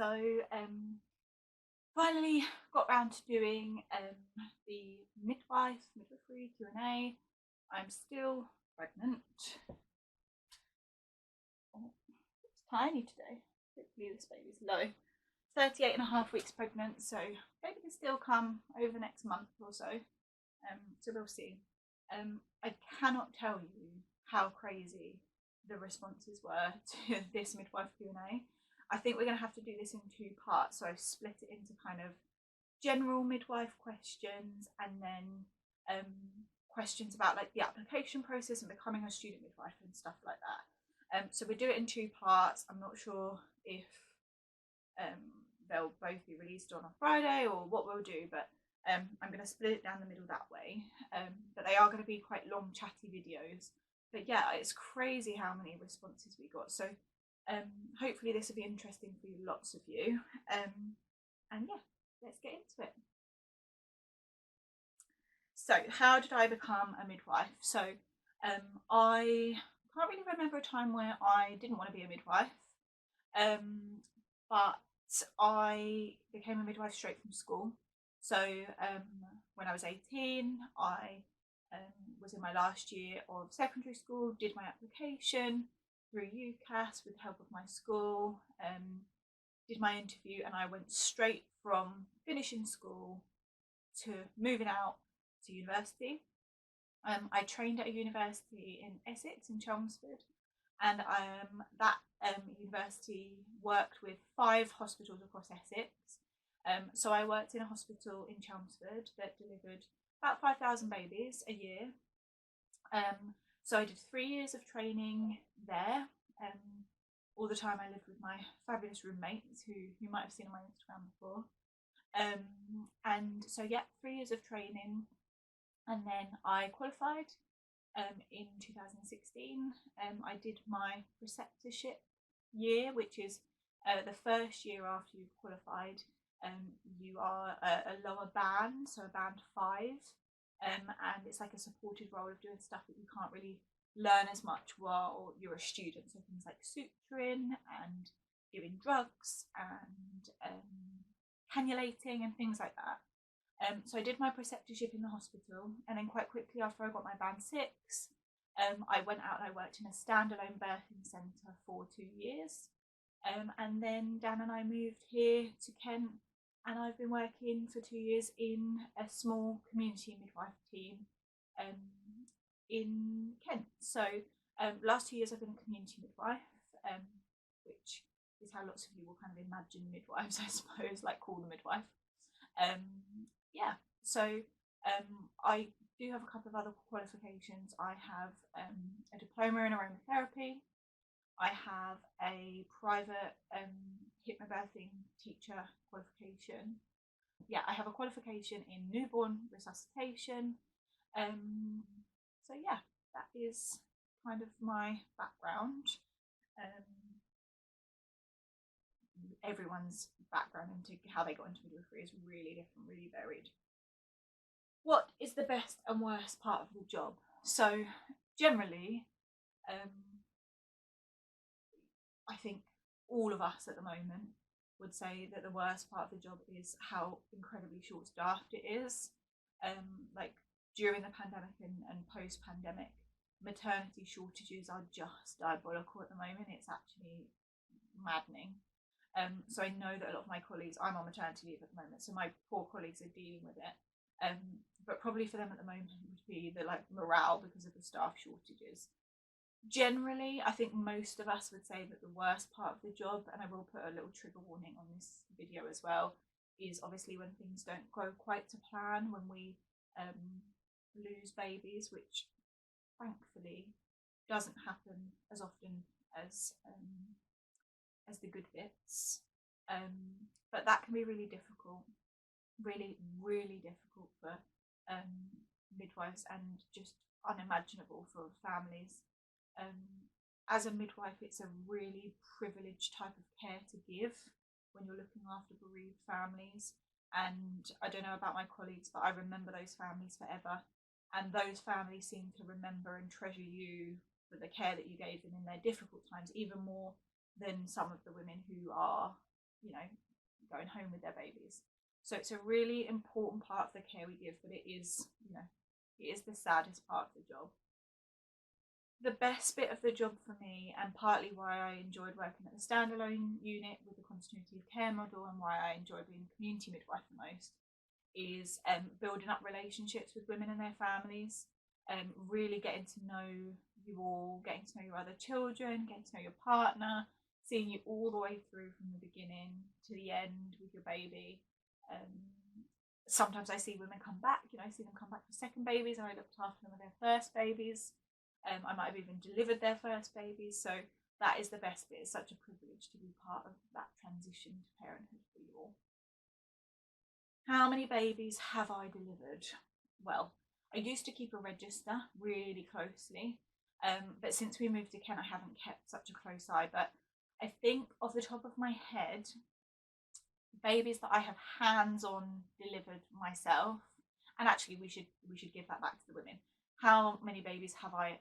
So finally got round to doing the midwifery Q&A. I'm still pregnant. Oh, it's tiny today. Hopefully this baby's low. 38.5 weeks pregnant, so baby can still come over the next month or so. So we'll see. I cannot tell you how crazy the responses were to this midwife Q&A. I think we're going to have to do this in two parts. So I've split it into kind of general midwife questions and then questions about like the application process and becoming a student midwife and stuff like that. So we do it in two parts. I'm not sure if they'll both be released on a Friday or what we'll do, but I'm going to split it down the middle that way. But they are going to be quite long chatty videos. But yeah, it's crazy how many responses we got. So hopefully this will be interesting for lots of you. And yeah, let's get into it. So how did I become a midwife? So I can't really remember a time where I didn't want to be a midwife, but I became a midwife straight from school. So when I was 18, I was in my last year of secondary school, did my application through UCAS with the help of my school, did my interview, and I went straight from finishing school to moving out to university. I trained at a university in Essex, in Chelmsford, and that university worked with 5 hospitals across Essex. So I worked in a hospital in Chelmsford that delivered about 5,000 babies a year. So I did 3 years of training there. All the time I lived with my fabulous roommates who you might have seen on my Instagram before. And so yeah, 3 years of training, and then I qualified in 2016. I did my preceptorship year, which is the first year after you've qualified. You are a lower band, so a band 5, and it's like a supported role of doing stuff that you can't really learn as much while you're a student. So things like suturing and giving drugs and cannulating and things like that. So I did my preceptorship in the hospital, and then quite quickly after I got my band 6, I went out and I worked in a standalone birthing centre for 2 years. And then Dan and I moved here to Kent, and I've been working for 2 years in a small community midwife team in Kent. So last 2 years I've been a community midwife, which is how lots of you will kind of imagine midwives, I suppose, like call the midwife. Yeah, so I do have a couple of other qualifications. I have a diploma in aromatherapy. I have a private hypnobirthing teacher qualification. Yeah, I have a qualification in newborn resuscitation. So yeah, that is kind of my background. Everyone's background into how they got into midwifery is really different, really varied. What is the best and worst part of the job? So generally, I think all of us at the moment would say that the worst part of the job is how incredibly short-staffed it is. Like during the pandemic and post-pandemic, maternity shortages are just diabolical at the moment. It's actually maddening. So I know that a lot of my colleagues, I'm on maternity leave at the moment, so my poor colleagues are dealing with it. But probably for them at the moment would be the like morale because of the staff shortages. Generally, I think most of us would say that the worst part of the job, and I will put a little trigger warning on this video as well, is obviously when things don't go quite to plan, when we lose babies, which thankfully doesn't happen as often as the good bits. But that can be really difficult, really, really difficult for midwives, and just unimaginable for families. As a midwife, it's a really privileged type of care to give when you're looking after bereaved families. And I don't know about my colleagues, but I remember those families forever. And those families seem to remember and treasure you for the care that you gave them in their difficult times, even more than some of the women who are you know, going home with their babies. So it's a really important part of the care we give, but it is, you know, it is the saddest part of the job. The best bit of the job for me, and partly why I enjoyed working at the standalone unit with the continuity of care model, and why I enjoy being a community midwife the most, is building up relationships with women and their families, really getting to know you all, getting to know your other children, getting to know your partner, seeing you all the way through from the beginning to the end with your baby. Sometimes I see women come back, you know, I see them come back for second babies, and I looked after them with their first babies. I might have even delivered their first babies, so that is the best bit. It's such a privilege to be part of that transition to parenthood for you all. How many babies have I delivered? Well, I used to keep a register really closely, but since we moved to Kent, I haven't kept such a close eye. But I think off the top of my head, babies that I have hands-on delivered myself, and actually we should give that back to the women. How many babies have I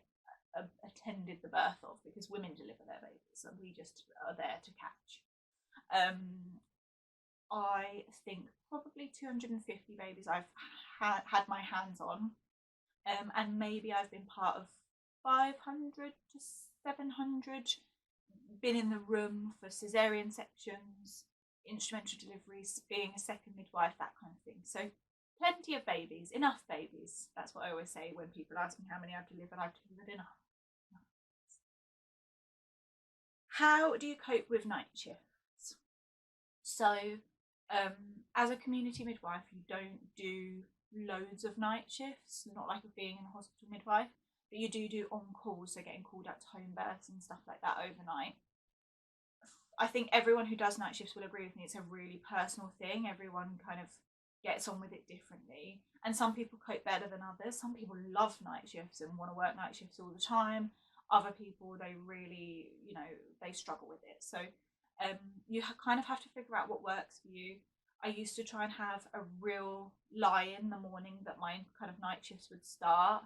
attended the birth of? Because women deliver their babies, and we just are there to catch. I think probably 250 babies I've had my hands on, and maybe I've been part of 500 to 700, been in the room for caesarean sections, instrumental deliveries, being a second midwife, that kind of thing. So plenty of babies, enough babies. That's what I always say when people ask me how many I've delivered enough. How do you cope with night shifts? So as a community midwife, you don't do loads of night shifts, not like being in a hospital midwife, but you do on calls, so getting called out to home births and stuff like that overnight. I think everyone who does night shifts will agree with me, it's a really personal thing. Everyone kind of gets on with it differently, and some people cope better than others. Some people love night shifts and want to work night shifts all the time. Other people, they really, you know, they struggle with it. So you kind of have to figure out what works for you. I used to try and have a real lie in the morning that my kind of night shifts would start,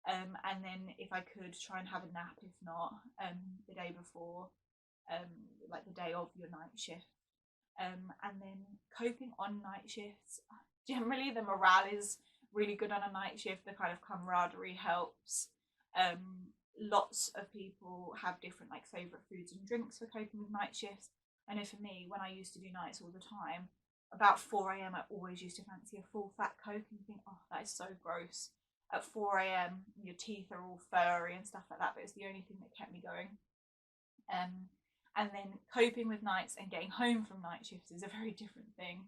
and then if I could, try and have a nap, if not the day before, like the day of your night shift. And then coping on night shifts, generally the morale is really good on a night shift. The kind of camaraderie helps. Lots of people have different like favourite foods and drinks for coping with night shifts. I know for me, when I used to do nights all the time, about 4 a.m. I always used to fancy a full fat Coke and think, oh, that is so gross. At 4 a.m. your teeth are all furry and stuff like that, but it's the only thing that kept me going. And then coping with nights and getting home from night shifts is a very different thing.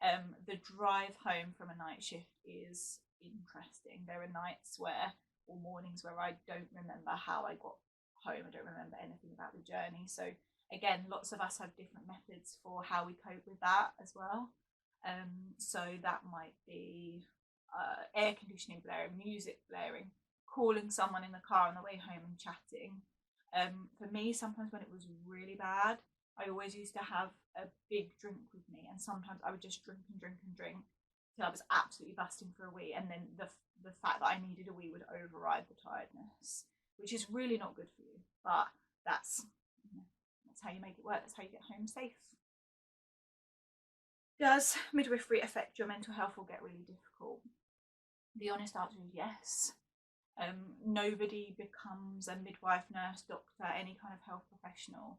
The drive home from a night shift is interesting. There are nights where, or mornings where I don't remember how I got home. I don't remember anything about the journey. So again, lots of us have different methods for how we cope with that as well. So that might be air conditioning blaring, music blaring, calling someone in the car on the way home and chatting. For me, sometimes when it was really bad, I always used to have a big drink with me, and sometimes I would just drink till I was absolutely busting for a wee, and then the fact that I needed a wee would override the tiredness, which is really not good for you, but that's how you make it work. That's how you get home safe. Does midwifery affect your mental health or get really difficult? The honest answer is yes. Nobody becomes a midwife, nurse, doctor, any kind of health professional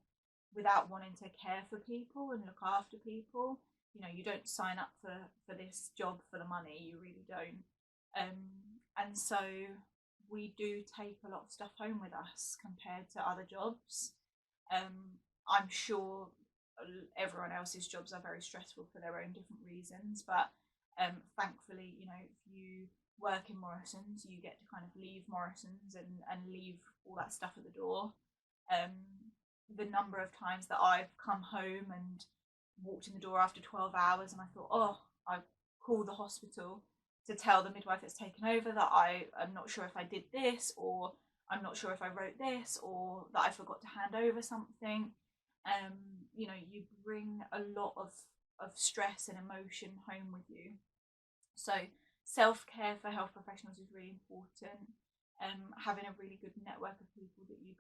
without wanting to care for people and look after people. You know, you don't sign up for this job for the money, you really don't. And so we do take a lot of stuff home with us compared to other jobs. I'm sure everyone else's jobs are very stressful for their own different reasons, but thankfully, you know, if you work in Morrison's, you get to kind of leave Morrison's and leave all that stuff at the door. The number of times that I've come home and walked in the door after 12 hours and I thought, oh, I call the hospital to tell the midwife that's taken over that I am not sure if I did this, or I'm not sure if I wrote this, or that I forgot to hand over something. You know, you bring a lot of stress and emotion home with you. So self-care for health professionals is really important. Having a really good network of people that you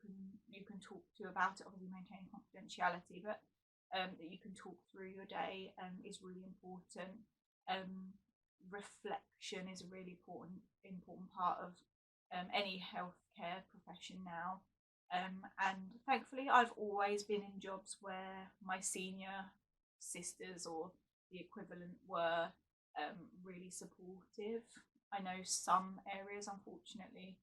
can talk to about it, obviously maintaining confidentiality, but that you can talk through your day is really important. Reflection is a really important part of any healthcare profession now. And thankfully, I've always been in jobs where my senior sisters or the equivalent were really supportive. I know some areas, unfortunately,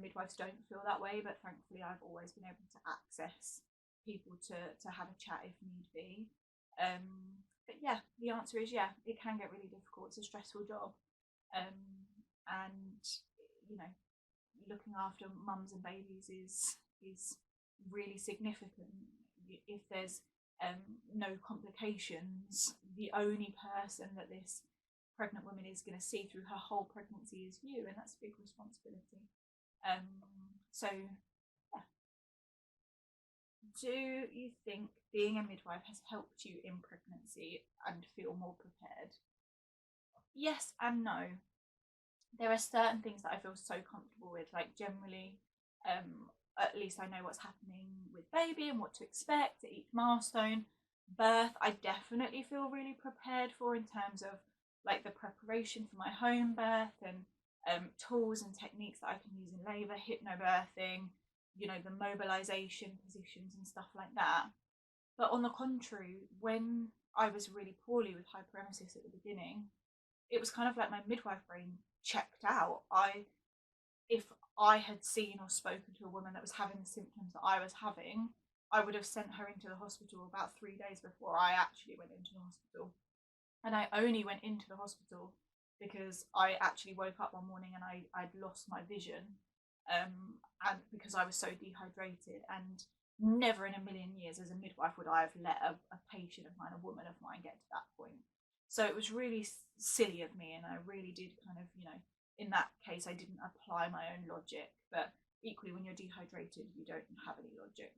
midwives don't feel that way, but thankfully, I've always been able to access people to have a chat if need be. But yeah, the answer is yeah, it can get really difficult. It's a stressful job, and you know, looking after mums and babies is really significant. If there's no complications, the only person that this pregnant woman is going to see through her whole pregnancy is you, and that's a big responsibility. So yeah. Do you think being a midwife has helped you in pregnancy and feel more prepared? Yes and no. There are certain things that I feel so comfortable with, like generally, at least I know what's happening with baby and what to expect at each milestone. Birth, I definitely feel really prepared for in terms of like the preparation for my home birth and tools and techniques that I can use in labour, hypnobirthing, you know, the mobilisation positions and stuff like that. But on the contrary, when I was really poorly with hyperemesis at the beginning, it was kind of like my midwife brain checked out. If I had seen or spoken to a woman that was having the symptoms that I was having, I would have sent her into the hospital about 3 days before I actually went into the hospital. And I only went into the hospital because I actually woke up one morning and I'd lost my vision, and because I was so dehydrated. And never in a million years as a midwife would I have let a patient of mine, a woman of mine, get to that point. So it was really silly of me, and I really did kind of, you know, in that case, I didn't apply my own logic. But equally, when you're dehydrated, you don't have any logic.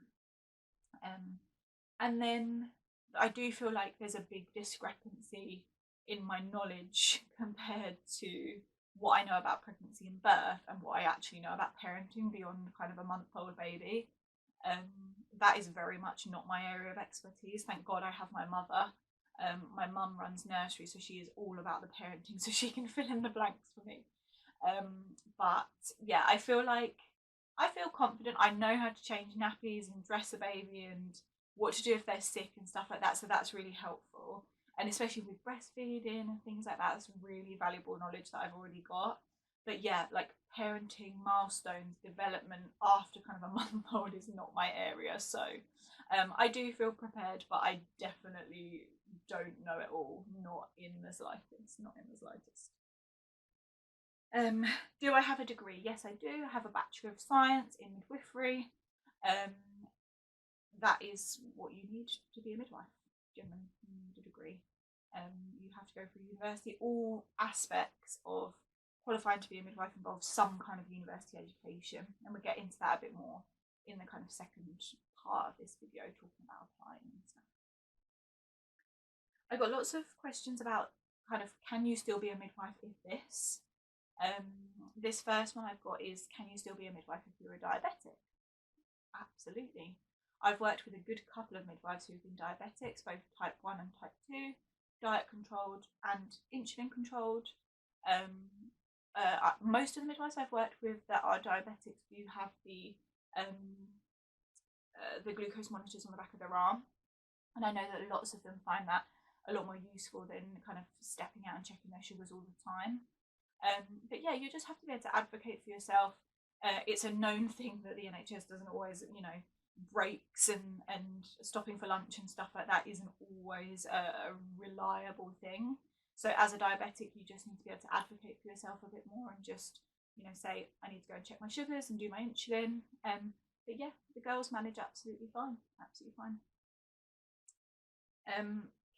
And then I do feel like there's a big discrepancy in my knowledge compared to what I know about pregnancy and birth and what I actually know about parenting beyond kind of a month-old baby. That is very much not my area of expertise. Thank God I have my mother. My mum runs nursery, so she is all about the parenting, so she can fill in the blanks for me. But yeah, I feel confident. I know how to change nappies and dress a baby and what to do if they're sick and stuff like that. So that's really helpful. And especially with breastfeeding and things like that, that's really valuable knowledge that I've already got. But yeah, like parenting, milestones, development after kind of a month old is not my area. So I do feel prepared, but I definitely don't know it all. Not in the slightest. Not in the slightest. Do I have a degree? Yes, I do. I have a Bachelor of Science in midwifery. That is what you need to be a midwife. Generally, you need a degree. You have to go through university. All aspects of qualifying to be a midwife involves some kind of university education, and we'll get into that a bit more in the kind of second part of this video, talking about applying and stuff. I got lots of questions about kind of, can you still be a midwife if this? This first one I've got is, can you still be a midwife if you're a diabetic? Absolutely. I've worked with a good couple of midwives who've been diabetics, both type 1 and type 2, diet controlled and insulin controlled. Most of the midwives I've worked with that are diabetics do have the glucose monitors on the back of their arm, and I know that lots of them find that a lot more useful than kind of stepping out and checking their sugars all the time. But yeah, you just have to be able to advocate for yourself. It's a known thing that the NHS doesn't always, you know, breaks and stopping for lunch and stuff like that isn't always a reliable thing. So as a diabetic, you just need to be able to advocate for yourself a bit more and just, you know, say, I need to go and check my sugars and do my insulin. But yeah, the girls manage absolutely fine. Absolutely fine.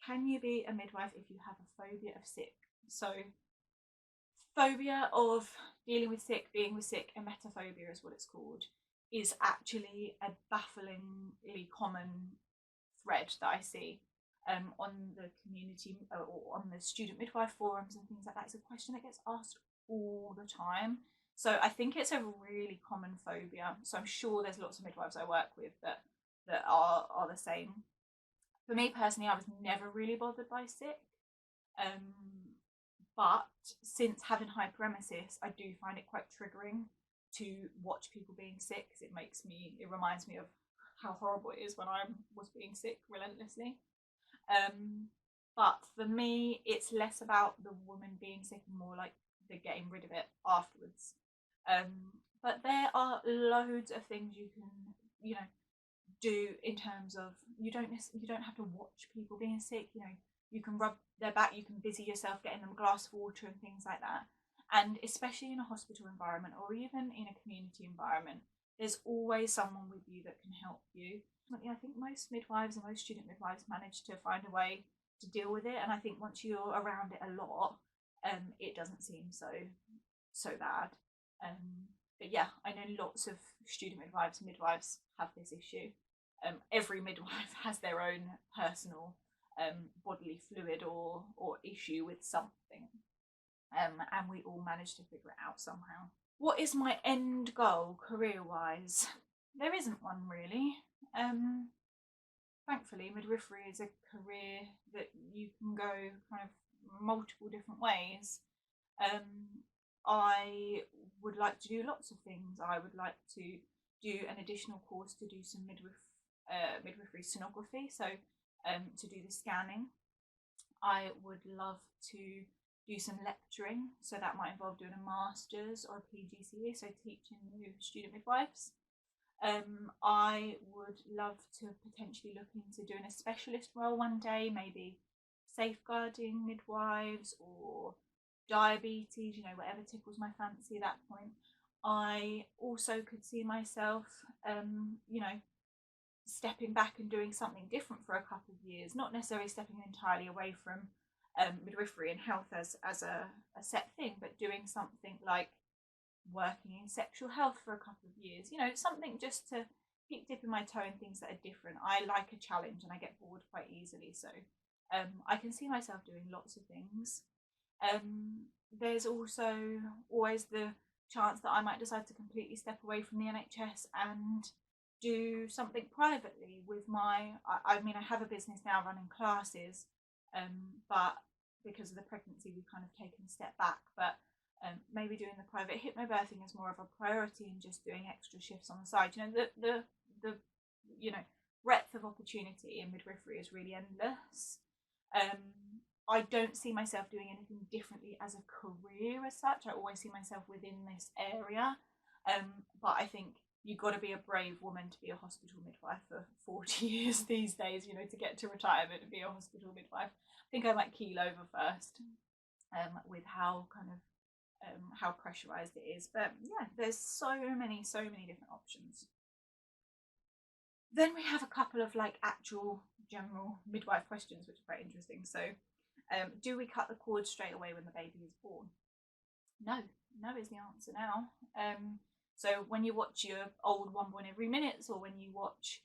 Can you be a midwife if you have a phobia of sick? So phobia of dealing with sick, being with sick, emetophobia is what it's called, is actually a bafflingly common thread that I see on the community or on the student midwife forums and things like that. It's a question that gets asked all the time. So I think it's a really common phobia. So I'm sure there's lots of midwives I work with that are the same. For me personally, I was never really bothered by sick. But since having hyperemesis, I do find it quite triggering to watch people being sick, because it reminds me of how horrible it is when I was being sick relentlessly. But for me, it's less about the woman being sick and more like the getting rid of it afterwards. But there are loads of things you can, do in terms of you don't have to watch people being sick. You can rub their back, you can busy yourself getting them a glass of water and things like that. And especially in a hospital environment or even in a community environment, there's always someone with you that can help you. I think most midwives and most student midwives manage to find a way to deal with it, and I think once you're around it a lot, it doesn't seem so bad. But yeah, I know lots of student midwives and midwives have this issue. Every midwife has their own personal bodily fluid or issue with something, and we all manage to figure it out somehow. What is my end goal career-wise? There isn't one really. Thankfully, midwifery is a career that you can go kind of multiple different ways. I would like to do lots of things. I would like to do an additional course to do some midwifery sonography, so to do the scanning. I would love to do some lecturing, so that might involve doing a master's or a PGCE, so teaching new student midwives. I would love to potentially look into doing a specialist role one day, maybe safeguarding midwives or diabetes, whatever tickles my fancy at that point. I also could see myself, stepping back and doing something different for a couple of years, not necessarily stepping entirely away from midwifery and health as a set thing, but doing something like working in sexual health for a couple of years, something just to keep dipping my toe in things that are different. I like a challenge and I get bored quite easily, so I can see myself doing lots of things. There's also always the chance that I might decide to completely step away from the NHS and do something privately with I have a business now running classes, but because of the pregnancy we've kind of taken a step back, but maybe doing the private hypnobirthing is more of a priority and just doing extra shifts on the side. The breadth of opportunity in midwifery is really endless. I don't see myself doing anything differently as a career as such. I always see myself within this area, but I think you've got to be a brave woman to be a hospital midwife for 40 years these days, to get to retirement and be a hospital midwife. I think I might keel over first with how kind of how pressurized it is. But yeah, there's so many different options. Then we have a couple of actual general midwife questions, which are very interesting. So, do we cut the cord straight away when the baby is born? No is the answer now. So when you watch your old One Born Every Minute, or when you watch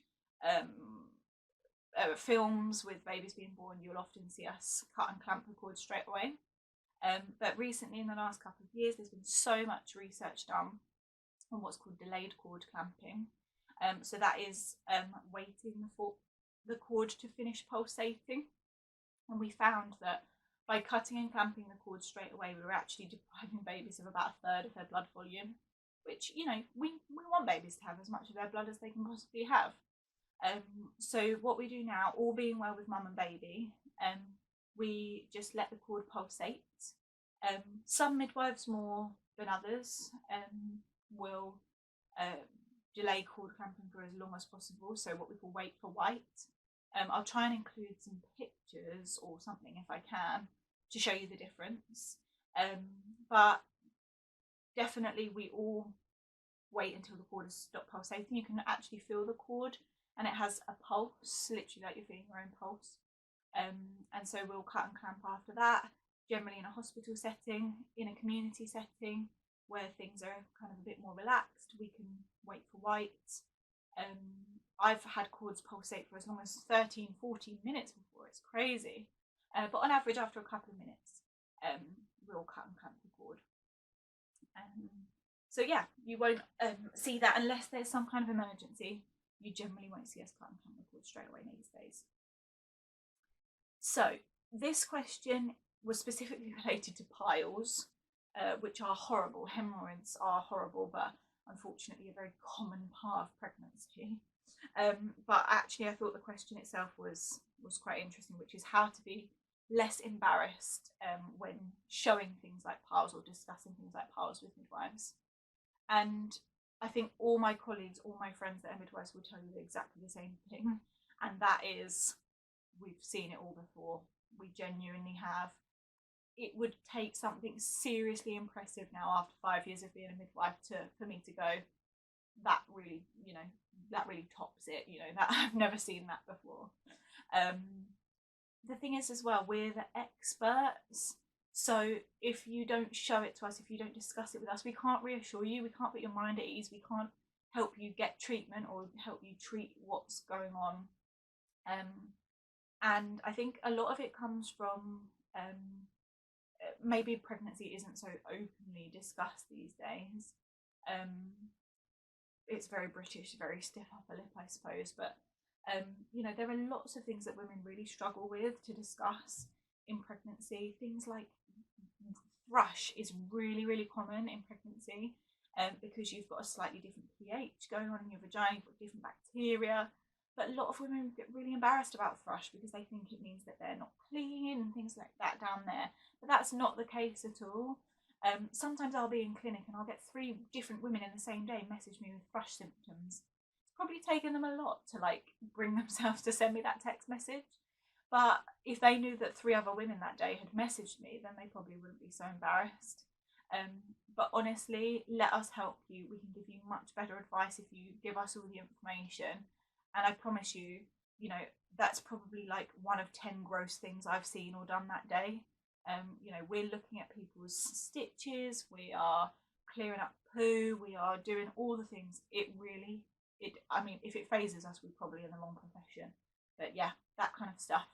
films with babies being born, you'll often see us cut and clamp the cord straight away. But recently, in the last couple of years, there's been so much research done on what's called delayed cord clamping. So that is waiting for the cord to finish pulsating. And we found that by cutting and clamping the cord straight away, we were actually depriving babies of about a third of their blood volume, which, we want babies to have as much of their blood as they can possibly have. So what we do now, all being well with mum and baby, we just let the cord pulsate. Some midwives more than others will delay cord clamping for as long as possible, so what we call wait for white. I'll try and include some pictures or something if I can to show you the difference. But definitely we all wait until the cord has stopped pulsating. You can actually feel the cord and it has a pulse, literally like you're feeling your own pulse. And so we'll cut and clamp after that, generally in a hospital setting. In a community setting where things are kind of a bit more relaxed, we can wait for white. I've had cords pulsate for as long as 13-14 minutes before. It's crazy, but on average after a couple of minutes we'll cut and clamp the cord. So yeah, you won't see that unless there's some kind of emergency. You generally won't see us cut and clamp the cord straight away these days. So this question was specifically related to piles, which are horrible. Hemorrhoids are horrible, but unfortunately a very common part of pregnancy. But actually, I thought the question itself was quite interesting, which is how to be less embarrassed when showing things like piles or discussing things like piles with midwives. And I think all my colleagues, all my friends that are midwives will tell you exactly the same thing, and that is, we've seen it all before. We genuinely have. It would take something seriously impressive now after 5 years of being a midwife for me to go, that really, that really tops it. That I've never seen that before. The thing is as well, we're the experts. So if you don't show it to us, if you don't discuss it with us, we can't reassure you, we can't put your mind at ease, we can't help you get treatment or help you treat what's going on. And I think a lot of it comes from maybe pregnancy isn't so openly discussed these days. It's very British, very stiff upper lip, I suppose. But there are lots of things that women really struggle with to discuss in pregnancy. Things like thrush is really, really common in pregnancy, because you've got a slightly different pH going on in your vagina, you've got different bacteria. But a lot of women get really embarrassed about thrush because they think it means that they're not clean and things like that down there. But that's not the case at all. Sometimes I'll be in clinic and I'll get 3 different women in the same day message me with thrush symptoms. It's probably taken them a lot to bring themselves to send me that text message. But if they knew that 3 other women that day had messaged me, then they probably wouldn't be so embarrassed. But honestly, let us help you. We can give you much better advice if you give us all the information. And I promise you, that's probably 1 of 10 gross things I've seen or done that day. We're looking at people's stitches, we are clearing up poo, we are doing all the things. If it phases us, we're probably in the wrong profession. But yeah, that kind of stuff,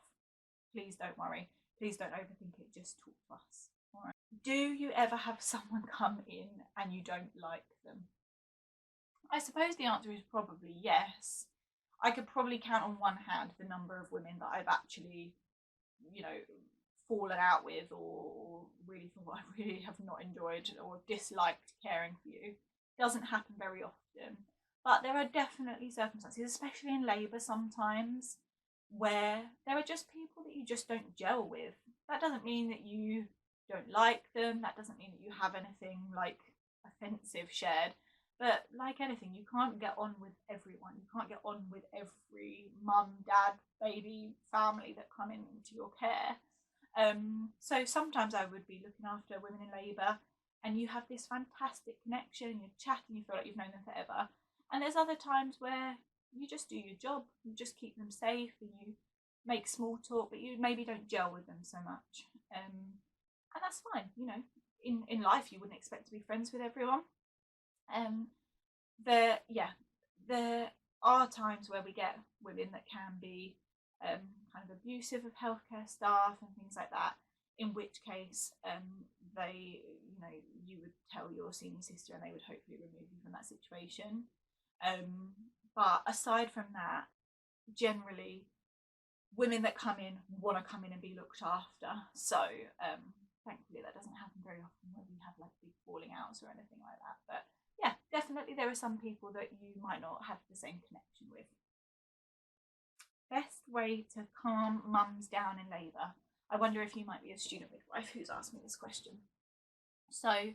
please don't worry. Please don't overthink it, just talk to us. All right. Do you ever have someone come in and you don't like them? I suppose the answer is probably yes. I could probably count on one hand the number of women that I've actually, fallen out with or really thought I really have not enjoyed or disliked caring for you. It doesn't happen very often. But there are definitely circumstances, especially in labour sometimes, where there are just people that you just don't gel with. That doesn't mean that you don't like them. That doesn't mean that you have anything offensive shared. But like anything, you can't get on with everyone. You can't get on with every mum, dad, baby, family that come into your care. So sometimes I would be looking after women in labour and you have this fantastic connection, you chat and you feel like you've known them forever. And there's other times where you just do your job, you just keep them safe and you make small talk, but you maybe don't gel with them so much. And that's fine, in life you wouldn't expect to be friends with everyone. There are times where we get women that can be kind of abusive of healthcare staff and things like that, in which case you would tell your senior sister and they would hopefully remove you from that situation. But aside from that, generally women that come in want to come in and be looked after. So thankfully that doesn't happen very often where we have big falling outs or anything like that. But yeah, definitely there are some people that you might not have the same connection with. Best way to calm mums down in labour. I wonder if you might be a student midwife who's asked me this question. So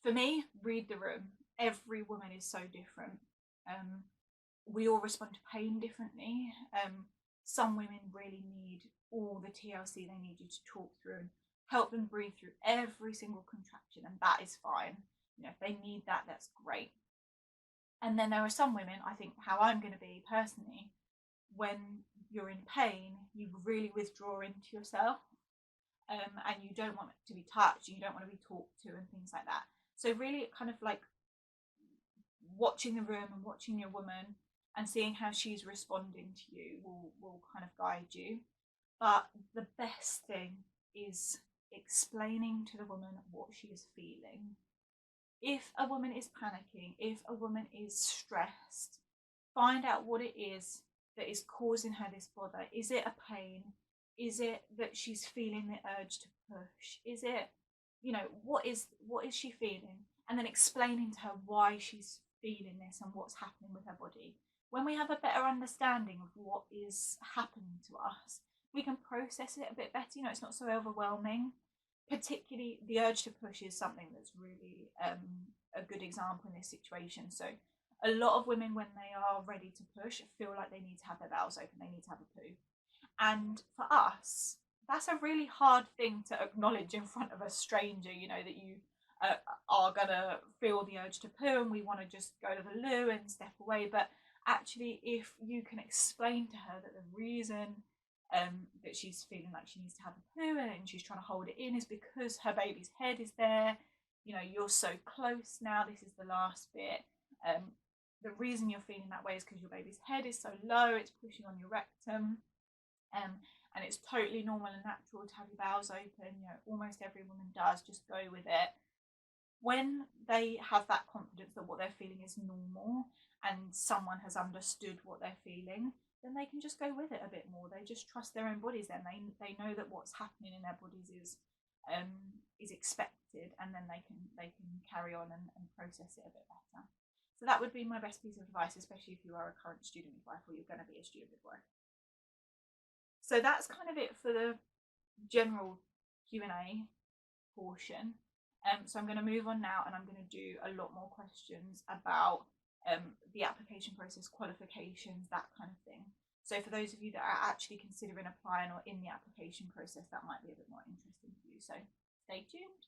for me, read the room. Every woman is so different. We all respond to pain differently. Some women really need all the TLC they need you to talk through and help them breathe through every single contraction, and that is fine. If they need that, that's great. And then there are some women, I think how I'm going to be personally, when you're in pain, you really withdraw into yourself, and you don't want to be touched, you don't want to be talked to and things like that. So really kind of watching the room and watching your woman and seeing how she's responding to you will kind of guide you. But the best thing is explaining to the woman what she is feeling. If a woman is panicking, if a woman is stressed, find out what it is that is causing her this bother? Is it a pain? Is it that she's feeling the urge to push? Is it, what is she feeling? And then explaining to her why she's feeling this and what's happening with her body. When we have a better understanding of what is happening to us, we can process it a bit better. It's not so overwhelming. Particularly the urge to push is something that's really a good example in this situation. So a lot of women, when they are ready to push, feel like they need to have their bowels open, they need to have a poo. And for us, that's a really hard thing to acknowledge in front of a stranger, that you are going to feel the urge to poo and we want to just go to the loo and step away. But actually, if you can explain to her that the reason that she's feeling like she needs to have a poo and she's trying to hold it in is because her baby's head is there, you're so close now, this is the last bit. The reason you're feeling that way is because your baby's head is so low, it's pushing on your rectum. And it's totally normal and natural to have your bowels open. Almost every woman does. Just go with it. When they have that confidence that what they're feeling is normal and someone has understood what they're feeling, then they can just go with it a bit more. They just trust their own bodies. Then they know that what's happening in their bodies is expected, and then they can carry on and process it a bit better. So that would be my best piece of advice, especially if you are a current student midwife or you're going to be a student midwife. So that's kind of it for the general Q&A portion. So I'm going to move on now, and I'm going to do a lot more questions about the application process, qualifications, that kind of thing. So for those of you that are actually considering applying or in the application process, that might be a bit more interesting for you. So stay tuned.